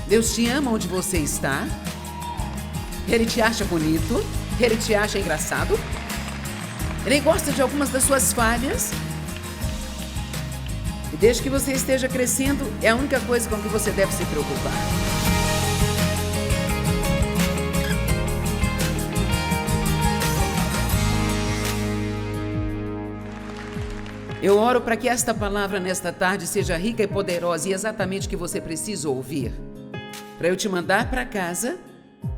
Deus te ama onde você está. Ele te acha bonito. Ele te acha engraçado. Ele gosta de algumas das suas falhas. E desde que você esteja crescendo, é a única coisa com que você deve se preocupar. Eu oro para que esta palavra nesta tarde seja rica e poderosa e exatamente o que você precisa ouvir. Para eu te mandar para casa,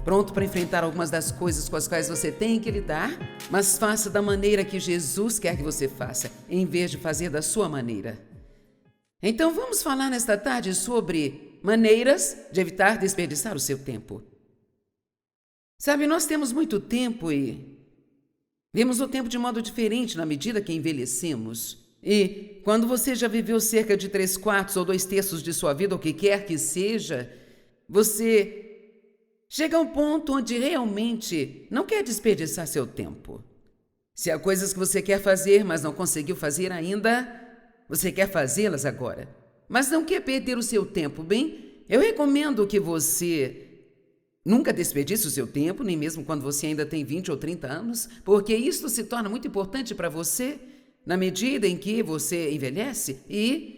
pronto para enfrentar algumas das coisas com as quais você tem que lidar, mas faça da maneira que Jesus quer que você faça, em vez de fazer da sua maneira. Então vamos falar nesta tarde sobre maneiras de evitar desperdiçar o seu tempo. Sabe, nós temos muito tempo e vemos o tempo de modo diferente na medida que envelhecemos. E quando você já viveu cerca de 3/4 ou 2/3 de sua vida, ou o que quer que seja, você chega a um ponto onde realmente não quer desperdiçar seu tempo. Se há coisas que você quer fazer, mas não conseguiu fazer ainda, você quer fazê-las agora, mas não quer perder o seu tempo. Bem, eu recomendo que você nunca desperdice o seu tempo, nem mesmo quando você ainda tem 20 ou 30 anos, porque isso se torna muito importante para você na medida em que você envelhece. E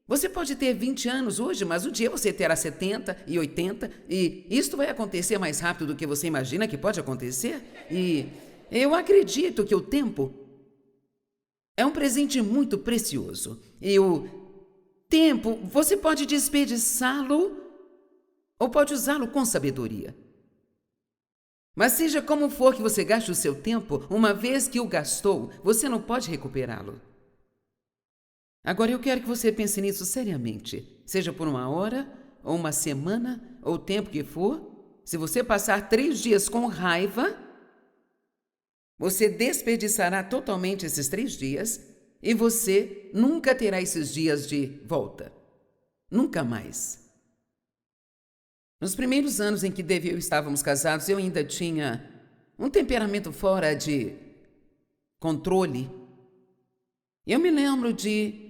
você pode ter 20 anos hoje, mas um dia você terá 70 e 80, e isto vai acontecer mais rápido do que você imagina que pode acontecer. E eu acredito que o tempo é um presente muito precioso. E o tempo, você pode desperdiçá-lo ou pode usá-lo com sabedoria. Mas seja como for que você gaste o seu tempo, uma vez que o gastou, você não pode recuperá-lo. Agora eu quero que você pense nisso seriamente. Seja por 1 hora, ou 1 semana, ou o tempo que for. Se você passar 3 dias com raiva, você desperdiçará totalmente esses 3 dias e você nunca terá esses dias de volta. Nunca mais. Nos primeiros anos em que Dave e eu estávamos casados, eu ainda tinha um temperamento fora de controle. Eu me lembro de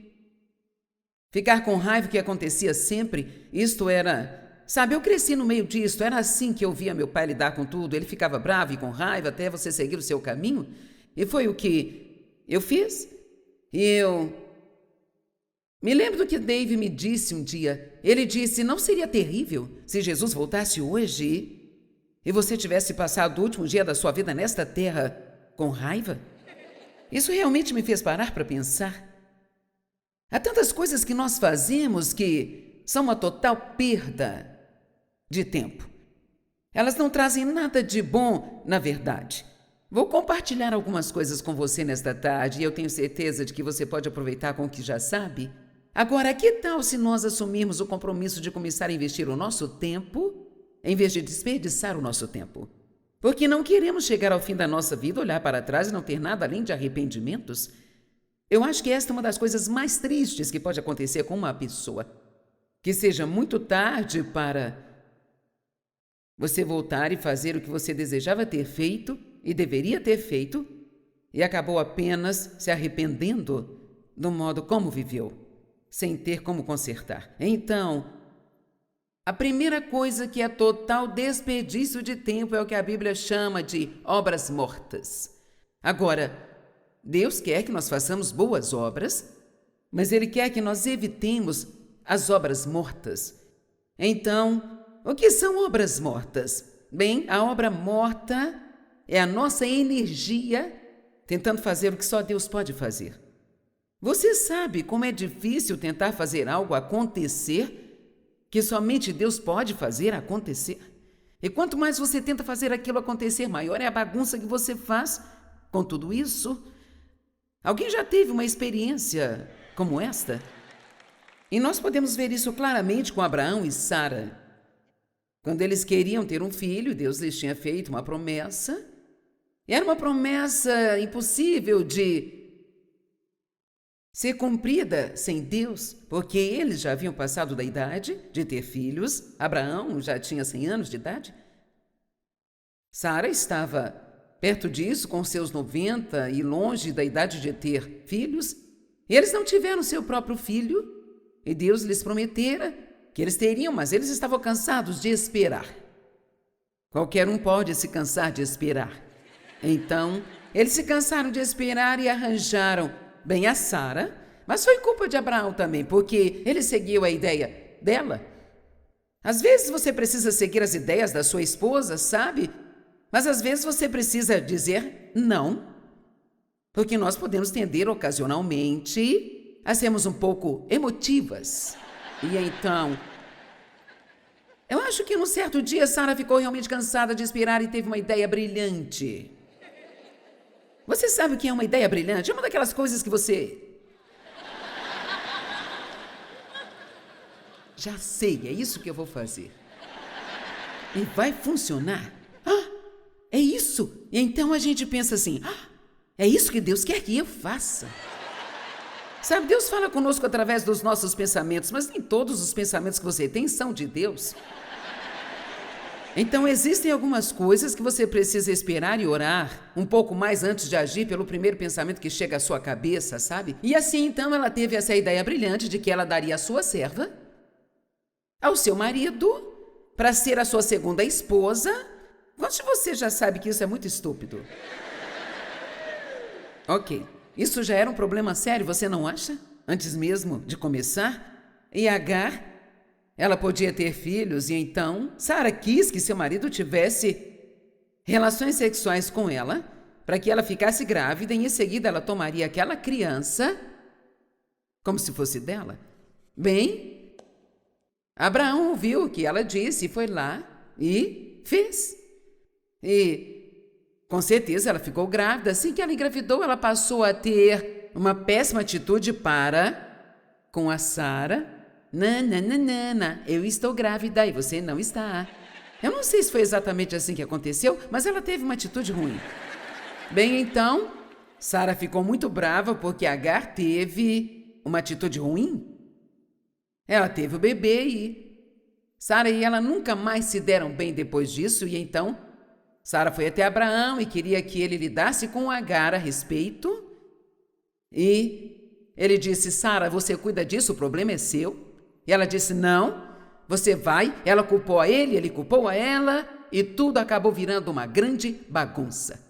ficar com raiva, que acontecia sempre. Isto era, sabe, eu cresci no meio disto, era assim que eu via meu pai lidar com tudo. Ele ficava bravo e com raiva até você seguir o seu caminho. E foi o que eu fiz. E eu me lembro do que Dave me disse um dia. Ele disse: não seria terrível se Jesus voltasse hoje e você tivesse passado o último dia da sua vida nesta terra com raiva? Isso realmente me fez parar para pensar. Há tantas coisas que nós fazemos que são uma total perda de tempo. Elas não trazem nada de bom, na verdade. Vou compartilhar algumas coisas com você nesta tarde e eu tenho certeza de que você pode aproveitar com o que já sabe. Agora, que tal se nós assumirmos o compromisso de começar a investir o nosso tempo em vez de desperdiçar o nosso tempo? Porque não queremos chegar ao fim da nossa vida, olhar para trás e não ter nada além de arrependimentos. Eu acho que esta é uma das coisas mais tristes que pode acontecer com uma pessoa. Que seja muito tarde para você voltar e fazer o que você desejava ter feito e deveria ter feito e acabou apenas se arrependendo do modo como viveu, sem ter como consertar. Então, a primeira coisa que é total desperdício de tempo é o que a Bíblia chama de obras mortas. Agora, Deus quer que nós façamos boas obras, mas Ele quer que nós evitemos as obras mortas. Então, o que são obras mortas? Bem, a obra morta é a nossa energia tentando fazer o que só Deus pode fazer. Você sabe como é difícil tentar fazer algo acontecer que somente Deus pode fazer acontecer? E quanto mais você tenta fazer aquilo acontecer, maior é a bagunça que você faz com tudo isso. Alguém já teve uma experiência como esta? E nós podemos ver isso claramente com Abraão e Sara. Quando eles queriam ter um filho, Deus lhes tinha feito uma promessa. Era uma promessa impossível de ser cumprida sem Deus, porque eles já haviam passado da idade de ter filhos. Abraão já tinha 100 anos de idade. Sara estava perto disso, com seus 90 e longe da idade de ter filhos. E eles não tiveram seu próprio filho, e Deus lhes prometera que eles teriam, mas eles estavam cansados de esperar. Qualquer um pode se cansar de esperar. Então, eles se cansaram de esperar e arranjaram bem a Sara, mas foi culpa de Abraão também, porque ele seguiu a ideia dela. Às vezes você precisa seguir as ideias da sua esposa, sabe? Mas às vezes você precisa dizer não, porque nós podemos tender ocasionalmente a sermos um pouco emotivas. E então, eu acho que num certo dia Sara ficou realmente cansada de esperar e teve uma ideia brilhante. Você sabe o que é uma ideia brilhante? É uma daquelas coisas que você... Já sei, é isso que eu vou fazer. E vai funcionar. É isso. E então a gente pensa assim, é isso que Deus quer que eu faça. Sabe, Deus fala conosco através dos nossos pensamentos, mas nem todos os pensamentos que você tem são de Deus. Então existem algumas coisas que você precisa esperar e orar um pouco mais antes de agir pelo primeiro pensamento que chega à sua cabeça, sabe? E assim então ela teve essa ideia brilhante de que ela daria a sua serva ao seu marido para ser a sua segunda esposa. Quantos de você já sabe que isso é muito estúpido? Ok, isso já era um problema sério, você não acha? Antes mesmo de começar? E Agar, ela podia ter filhos e então Sara quis que seu marido tivesse relações sexuais com ela para que ela ficasse grávida e em seguida ela tomaria aquela criança como se fosse dela. Bem, Abraão ouviu o que ela disse e foi lá e fez. E, com certeza, ela ficou grávida. Assim que ela engravidou, ela passou a ter uma péssima atitude para com a Sara. Nananana, eu estou grávida e você não está. Eu não sei se foi exatamente assim que aconteceu, mas ela teve uma atitude ruim. Bem, então, Sara ficou muito brava porque Agar teve uma atitude ruim. Ela teve o bebê e Sara e ela nunca mais se deram bem depois disso e então Sara foi até Abraão e queria que ele lidasse com Agar a respeito. E ele disse, Sara, você cuida disso, o problema é seu. E ela disse, não, você vai. Ela culpou a ele, ele culpou a ela e tudo acabou virando uma grande bagunça.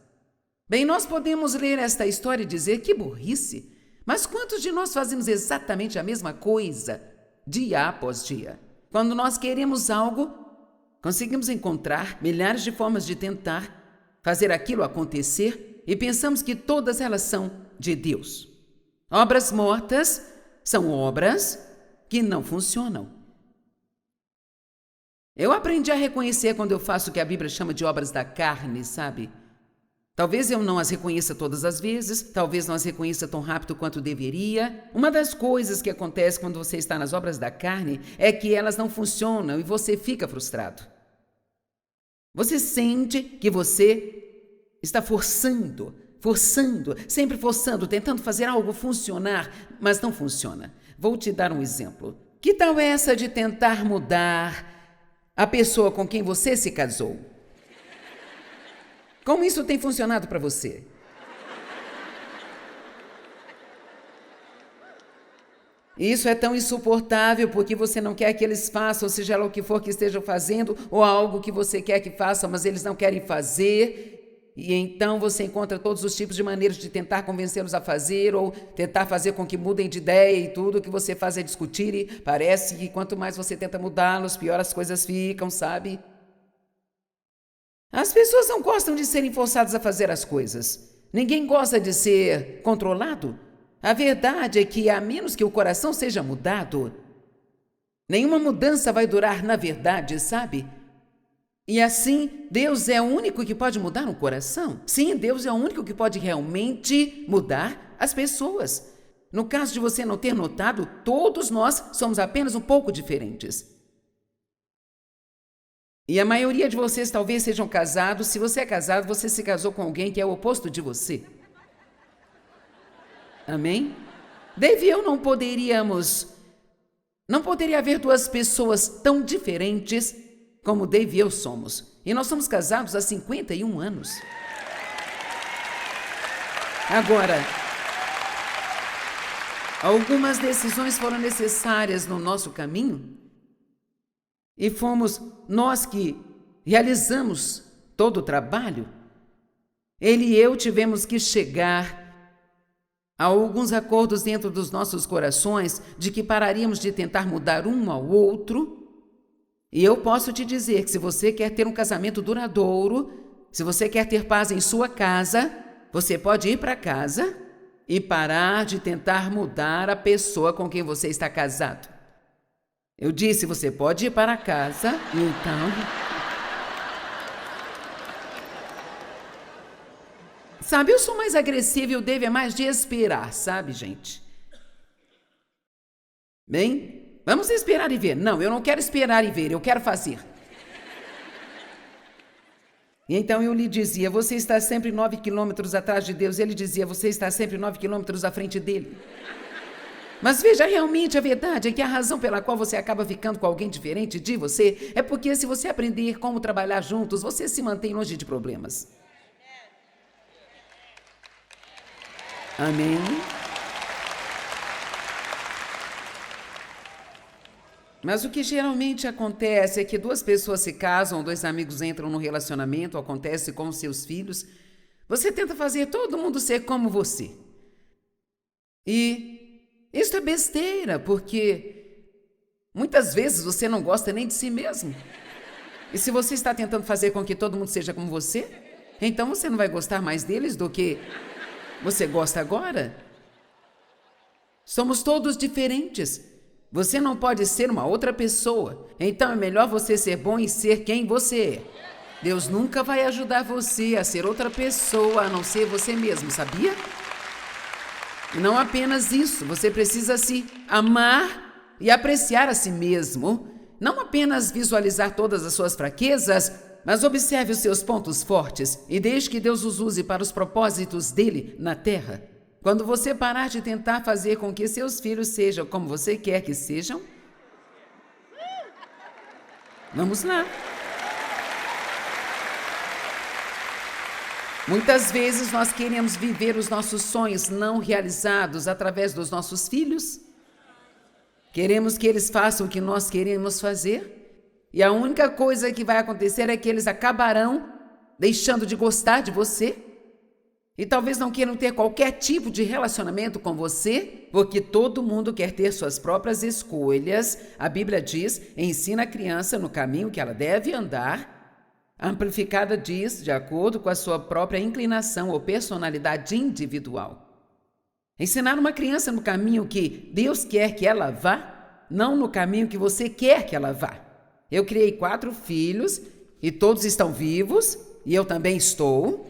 Bem, nós podemos ler esta história e dizer que burrice, mas quantos de nós fazemos exatamente a mesma coisa dia após dia? Quando nós queremos algo, conseguimos encontrar milhares de formas de tentar fazer aquilo acontecer e pensamos que todas elas são de Deus. Obras mortas são obras que não funcionam. Eu aprendi a reconhecer quando eu faço o que a Bíblia chama de obras da carne, sabe? Talvez eu não as reconheça todas as vezes, talvez não as reconheça tão rápido quanto deveria. Uma das coisas que acontece quando você está nas obras da carne é que elas não funcionam e você fica frustrado. Você sente que você está forçando, sempre forçando, tentando fazer algo funcionar, mas não funciona. Vou te dar um exemplo. Que tal essa de tentar mudar a pessoa com quem você se casou? Como isso tem funcionado para você? Isso é tão insuportável porque você não quer que eles façam, seja lá o que for que estejam fazendo, ou algo que você quer que façam, mas eles não querem fazer. E então você encontra todos os tipos de maneiras de tentar convencê-los a fazer, ou tentar fazer com que mudem de ideia e tudo o que você faz é discutir e parece que quanto mais você tenta mudá-los, pior as coisas ficam, sabe? As pessoas não gostam de serem forçadas a fazer as coisas. Ninguém gosta de ser controlado. A verdade é que, a menos que o coração seja mudado, nenhuma mudança vai durar na verdade, sabe? E assim, Deus é o único que pode mudar um coração. Sim, Deus é o único que pode realmente mudar as pessoas. No caso de você não ter notado, todos nós somos apenas um pouco diferentes. E a maioria de vocês talvez sejam casados. Se você é casado, você se casou com alguém que é o oposto de você. Amém? Dave e eu não poderia haver duas pessoas tão diferentes como Dave e eu somos. E nós somos casados há 51 anos. Agora, algumas decisões foram necessárias no nosso caminho e fomos nós que realizamos todo o trabalho, ele e eu tivemos que chegar a alguns acordos dentro dos nossos corações de que pararíamos de tentar mudar um ao outro. E eu posso te dizer que se você quer ter um casamento duradouro, se você quer ter paz em sua casa, você pode ir para casa e parar de tentar mudar a pessoa com quem você está casado. Eu disse, você pode ir para casa e então... Sabe, eu sou mais agressiva e o Dave é mais de esperar, sabe, gente? Bem, vamos esperar e ver. Não, eu não quero esperar e ver, eu quero fazer. E então eu lhe dizia, você está sempre 9 quilômetros atrás de Deus. Ele dizia, você está sempre 9 quilômetros à frente dele. Mas veja, realmente a verdade é que a razão pela qual você acaba ficando com alguém diferente de você é porque se você aprender como trabalhar juntos, você se mantém longe de problemas. Amém? Mas o que geralmente acontece é que duas pessoas se casam, dois amigos entram num relacionamento, acontece com os seus filhos. Você tenta fazer todo mundo ser como você. E isso é besteira, porque muitas vezes você não gosta nem de si mesmo. E se você está tentando fazer com que todo mundo seja como você, então você não vai gostar mais deles do que você gosta agora? Somos todos diferentes. Você não pode ser uma outra pessoa. Então é melhor você ser bom e ser quem você é. Deus nunca vai ajudar você a ser outra pessoa a não ser você mesmo, sabia? E não apenas isso, você precisa se amar e apreciar a si mesmo. Não apenas visualizar todas as suas fraquezas, mas observe os seus pontos fortes e deixe que Deus os use para os propósitos dele na terra. Quando você parar de tentar fazer com que seus filhos sejam como você quer que sejam, vamos lá. Muitas vezes nós queremos viver os nossos sonhos não realizados através dos nossos filhos. Queremos que eles façam o que nós queremos fazer. E a única coisa que vai acontecer é que eles acabarão deixando de gostar de você. E talvez não queiram ter qualquer tipo de relacionamento com você, porque todo mundo quer ter suas próprias escolhas. A Bíblia diz, ensina a criança no caminho que ela deve andar. A Amplificada diz, de acordo com a sua própria inclinação ou personalidade individual. Ensinar uma criança no caminho que Deus quer que ela vá, não no caminho que você quer que ela vá. Eu criei 4 filhos e todos estão vivos e eu também estou.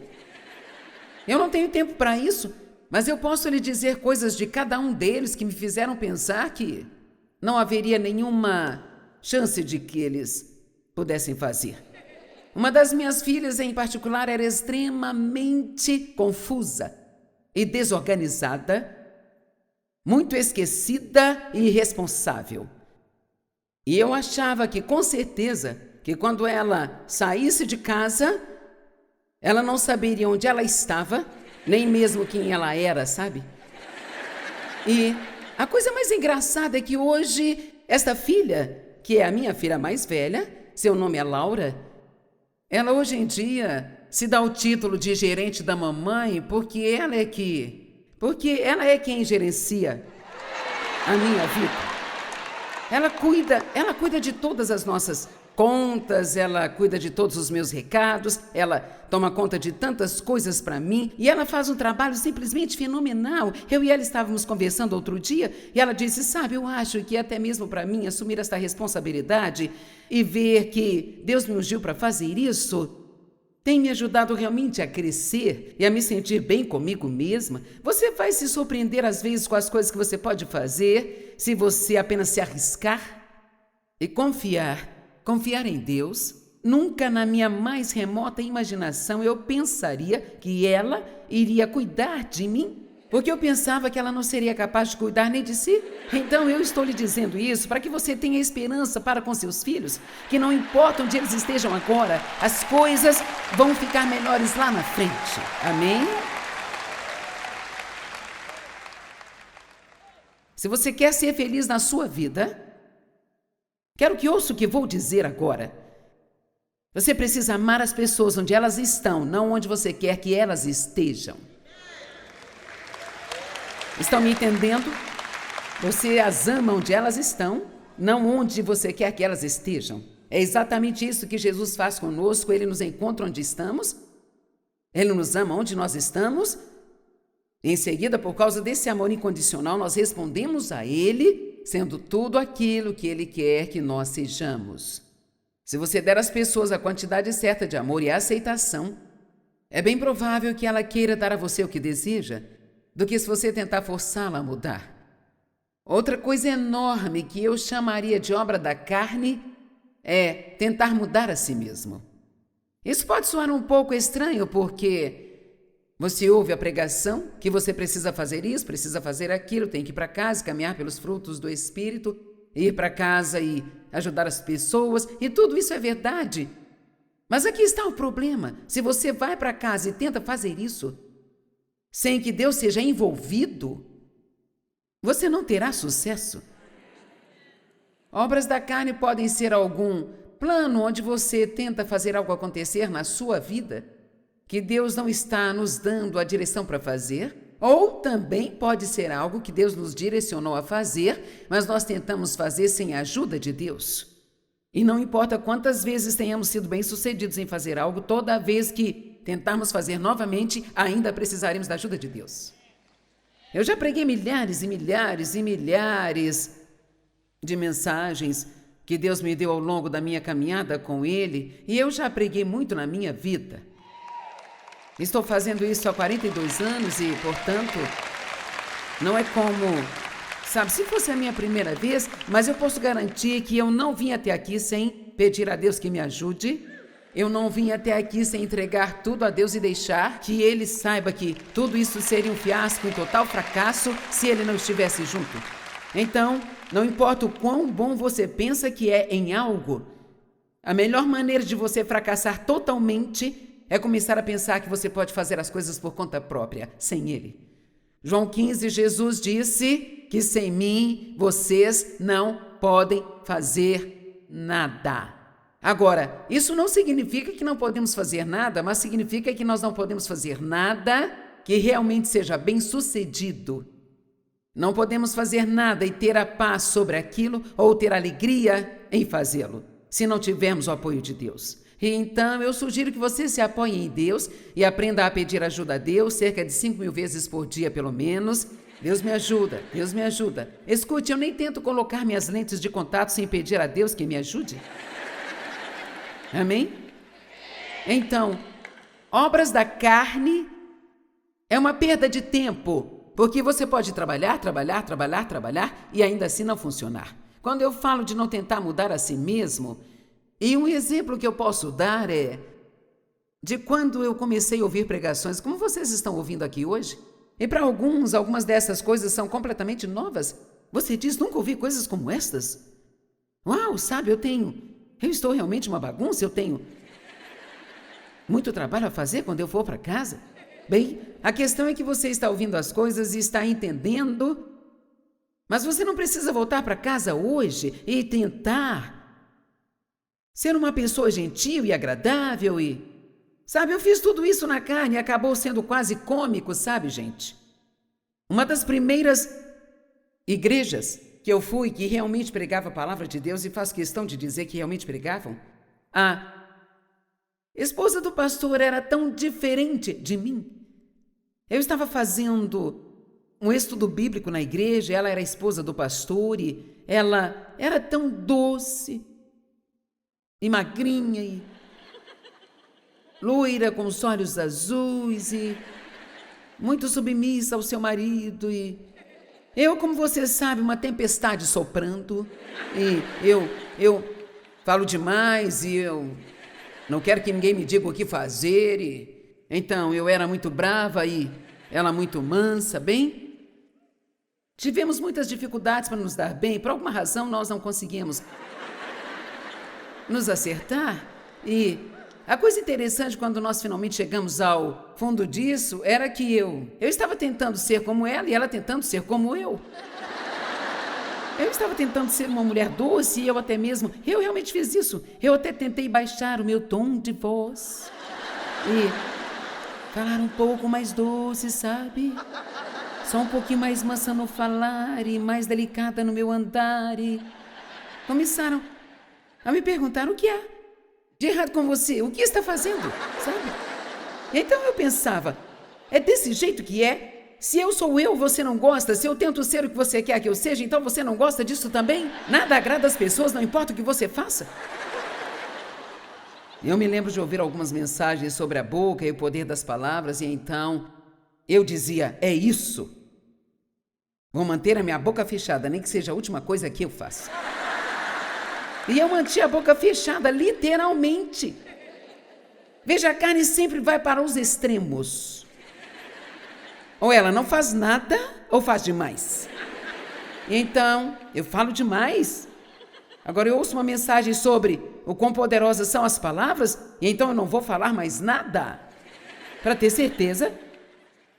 Eu não tenho tempo para isso, mas eu posso lhe dizer coisas de cada um deles que me fizeram pensar que não haveria nenhuma chance de que eles pudessem fazer. Uma das minhas filhas, em particular, era extremamente confusa e desorganizada, muito esquecida e irresponsável. E eu achava que, com certeza, que quando ela saísse de casa, ela não saberia onde ela estava, nem mesmo quem ela era, sabe? E a coisa mais engraçada é que hoje, esta filha, que é a minha filha mais velha, seu nome é Laura, ela hoje em dia se dá o título de gerente da mamãe porque ela é quem gerencia a minha vida. Ela cuida de todas as nossas contas, ela cuida de todos os meus recados, ela toma conta de tantas coisas para mim e ela faz um trabalho simplesmente fenomenal. Eu e ela estávamos conversando outro dia e ela disse, sabe, eu acho que até mesmo para mim assumir esta responsabilidade e ver que Deus me ungiu para fazer isso tem me ajudado realmente a crescer e a me sentir bem comigo mesma. Você vai se surpreender às vezes com as coisas que você pode fazer se você apenas se arriscar e confiar em Deus. Nunca na minha mais remota imaginação eu pensaria que ela iria cuidar de mim, porque eu pensava que ela não seria capaz de cuidar nem de si. Então eu estou lhe dizendo isso para que você tenha esperança para com seus filhos, que não importa onde eles estejam agora, as coisas vão ficar melhores lá na frente. Amém? Se você quer ser feliz na sua vida, Quero que ouça o que vou dizer agora. Você precisa amar as pessoas onde elas estão, não onde você quer que elas estejam. Estão me entendendo? Você as ama onde elas estão, não onde você quer que elas estejam. É exatamente isso que Jesus faz conosco. Ele nos encontra onde estamos, Ele nos ama onde nós estamos. Em seguida, por causa desse amor incondicional, nós respondemos a Ele, sendo tudo aquilo que Ele quer que nós sejamos. Se você der às pessoas a quantidade certa de amor e aceitação, é bem provável que ela queira dar a você o que deseja, do que se você tentar forçá-la a mudar. Outra coisa enorme que eu chamaria de obra da carne é tentar mudar a si mesmo. Isso pode soar um pouco estranho porque você ouve a pregação que você precisa fazer isso, precisa fazer aquilo, tem que ir para casa, caminhar pelos frutos do Espírito, ir para casa e ajudar as pessoas, e tudo isso é verdade. Mas aqui está o problema. Se você vai para casa e tenta fazer isso sem que Deus seja envolvido, você não terá sucesso. Obras da carne podem ser algum plano onde você tenta fazer algo acontecer na sua vida que Deus não está nos dando a direção para fazer, ou também pode ser algo que Deus nos direcionou a fazer, mas nós tentamos fazer sem a ajuda de Deus. E não importa quantas vezes tenhamos sido bem-sucedidos em fazer algo, toda vez que tentarmos fazer novamente, ainda precisaremos da ajuda de Deus. Eu já preguei milhares e milhares e milhares de mensagens que Deus me deu ao longo da minha caminhada com Ele, e eu já preguei muito na minha vida. Estou fazendo isso há 42 anos e, portanto, não é como, sabe, se fosse a minha primeira vez, mas eu posso garantir que eu não vim até aqui sem pedir a Deus que me ajude. Eu não vim até aqui sem entregar tudo a Deus e deixar que Ele saiba que tudo isso seria um fiasco, um total fracasso, se Ele não estivesse junto. Então, não importa o quão bom você pensa que é em algo, a melhor maneira de você fracassar totalmente é começar a pensar que você pode fazer as coisas por conta própria, sem Ele. João 15, Jesus disse que sem mim vocês não podem fazer nada. Agora, isso não significa que não podemos fazer nada, mas significa que nós não podemos fazer nada que realmente seja bem-sucedido. Não podemos fazer nada e ter a paz sobre aquilo ou ter alegria em fazê-lo, se não tivermos o apoio de Deus. E então eu sugiro que você se apoie em Deus e aprenda a pedir ajuda a Deus cerca de 5.000 vezes por dia, pelo menos. Deus me ajuda, Deus me ajuda. Escute, eu nem tento colocar minhas lentes de contato sem pedir a Deus que me ajude. Amém? Então, obras da carne é uma perda de tempo, porque você pode trabalhar e ainda assim não funcionar. Quando eu falo de não tentar mudar a si mesmo, e um exemplo que eu posso dar é de quando eu comecei a ouvir pregações, como vocês estão ouvindo aqui hoje, e para algumas dessas coisas são completamente novas. Você diz, nunca ouvi coisas como estas? Uau, sabe, eu estou realmente uma bagunça, eu tenho muito trabalho a fazer quando eu for para casa. Bem, a questão é que você está ouvindo as coisas e está entendendo, mas você não precisa voltar para casa hoje e tentar ser uma pessoa gentil e agradável e... Sabe, eu fiz tudo isso na carne e acabou sendo quase cômico, sabe, gente? Uma das primeiras igrejas que eu fui, que realmente pregava a palavra de Deus, e faço questão de dizer que realmente pregavam, a esposa do pastor era tão diferente de mim. Eu estava fazendo um estudo bíblico na igreja, ela era a esposa do pastor e ela era tão doce e magrinha e loira com os olhos azuis e muito submissa ao seu marido e eu, como você sabe, uma tempestade soprando e eu falo demais e eu não quero que ninguém me diga o que fazer e então eu era muito brava e ela muito mansa, bem? Tivemos muitas dificuldades para nos dar bem, por alguma razão nós não conseguimos nos acertar e a coisa interessante quando nós finalmente chegamos ao fundo disso era que eu estava tentando ser como ela e ela tentando ser como eu. Eu estava tentando ser uma mulher doce e eu realmente fiz isso. Eu até tentei baixar o meu tom de voz e falar um pouco mais doce, sabe? Só um pouquinho mais mansa no falar e mais delicada no meu andar. E começaram a me perguntar o que há de errado com você, o que está fazendo, sabe? Então eu pensava, é desse jeito que é? Se eu sou eu, você não gosta? Se eu tento ser o que você quer que eu seja, então você não gosta disso também? Nada agrada as pessoas, não importa o que você faça? Eu me lembro de ouvir algumas mensagens sobre a boca e o poder das palavras, e então eu dizia, é isso. Vou manter a minha boca fechada, nem que seja a última coisa que eu faço. E eu mantinha a boca fechada, literalmente. Veja, a carne sempre vai para os extremos. Ou ela não faz nada, ou faz demais. Então, eu falo demais. Agora eu ouço uma mensagem sobre o quão poderosas são as palavras, e então eu não vou falar mais nada. Para ter certeza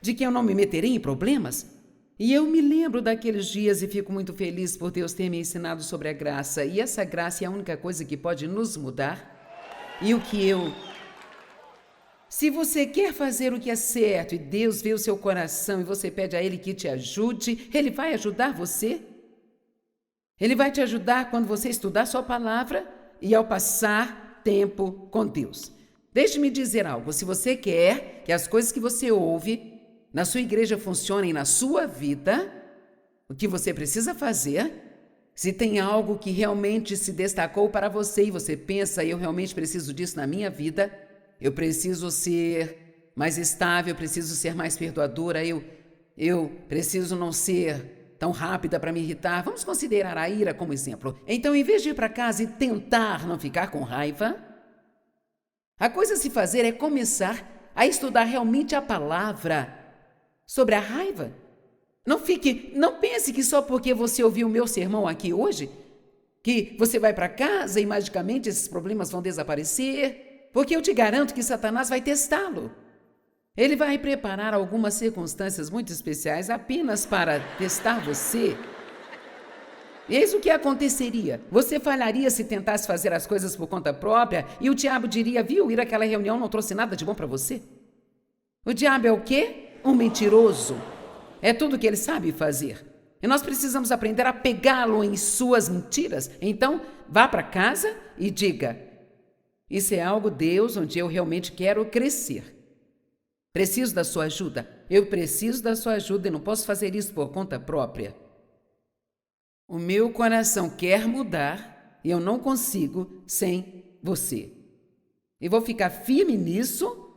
de que eu não me meterei em problemas. E eu me lembro daqueles dias e fico muito feliz por Deus ter me ensinado sobre a graça. E essa graça é a única coisa que pode nos mudar. E o que eu... Se você quer fazer o que é certo e Deus vê o seu coração e você pede a Ele que te ajude, Ele vai ajudar você. Ele vai te ajudar quando você estudar sua palavra e ao passar tempo com Deus. Deixe-me dizer algo, se você quer que as coisas que você ouve na sua igreja funcionem na sua vida, o que você precisa fazer, se tem algo que realmente se destacou para você e você pensa, eu realmente preciso disso na minha vida, eu preciso ser mais estável, eu preciso ser mais perdoadora, eu preciso não ser tão rápida para me irritar. Vamos considerar a ira como exemplo. Então, em vez de ir para casa e tentar não ficar com raiva, a coisa a se fazer é começar a estudar realmente a palavra sobre a raiva. Não pense que só porque você ouviu o meu sermão aqui hoje, que você vai para casa e magicamente esses problemas vão desaparecer. Porque eu te garanto que Satanás vai testá-lo. Ele vai preparar algumas circunstâncias muito especiais apenas para testar você. Eis o que aconteceria. Você falharia se tentasse fazer as coisas por conta própria e o diabo diria, viu, ir àquela reunião não trouxe nada de bom para você. O diabo é o quê? Um mentiroso. É tudo o que ele sabe fazer. E nós precisamos aprender a pegá-lo em suas mentiras. Então, vá para casa e diga... Isso é algo, Deus, onde eu realmente quero crescer. Preciso da sua ajuda. Eu preciso da sua ajuda e não posso fazer isso por conta própria. O meu coração quer mudar e eu não consigo sem você. E vou ficar firme nisso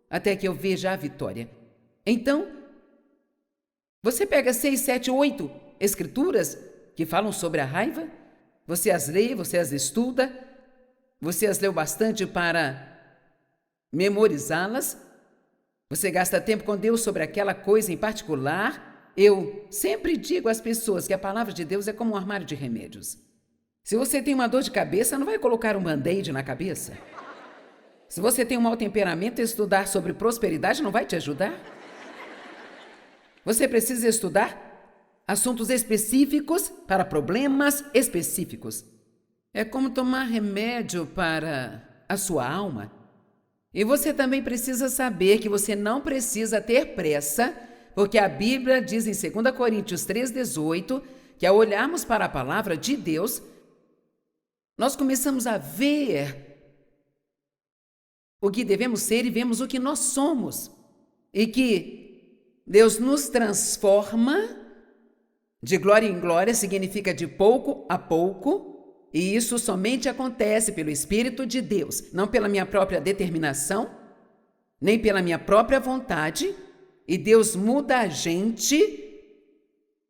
até que eu veja a vitória. Então, você pega 6, 7, 8 escrituras que falam sobre a raiva, você as lê, você as estuda, você as leu bastante para memorizá-las? Você gasta tempo com Deus sobre aquela coisa em particular? Eu sempre digo às pessoas que a palavra de Deus é como um armário de remédios. Se você tem uma dor de cabeça, não vai colocar um band-aid na cabeça. Se você tem um mau temperamento, estudar sobre prosperidade não vai te ajudar. Você precisa estudar assuntos específicos para problemas específicos. É como tomar remédio para a sua alma. E você também precisa saber que você não precisa ter pressa, porque a Bíblia diz em 2 Coríntios 3,18 que ao olharmos para a palavra de Deus, nós começamos a ver o que devemos ser e vemos o que nós somos. E que Deus nos transforma de glória em glória, significa de pouco a pouco. E isso somente acontece pelo Espírito de Deus, não pela minha própria determinação, nem pela minha própria vontade. E Deus muda a gente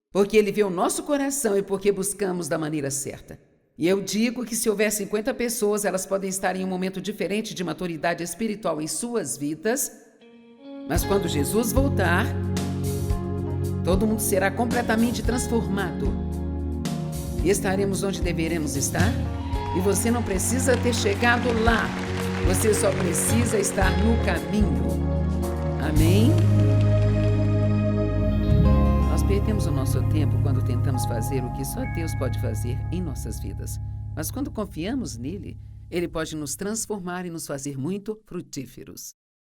porque Ele vê o nosso coração e porque buscamos da maneira certa. E eu digo que se houver 50 pessoas, elas podem estar em um momento diferente de maturidade espiritual em suas vidas, mas quando Jesus voltar, todo mundo será completamente transformado. E estaremos onde deveremos estar, e você não precisa ter chegado lá, você só precisa estar no caminho. Amém? Nós perdemos o nosso tempo quando tentamos fazer o que só Deus pode fazer em nossas vidas. Mas quando confiamos nele, ele pode nos transformar e nos fazer muito frutíferos.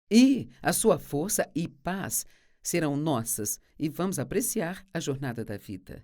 E a sua força e paz serão nossas e vamos apreciar a jornada da vida.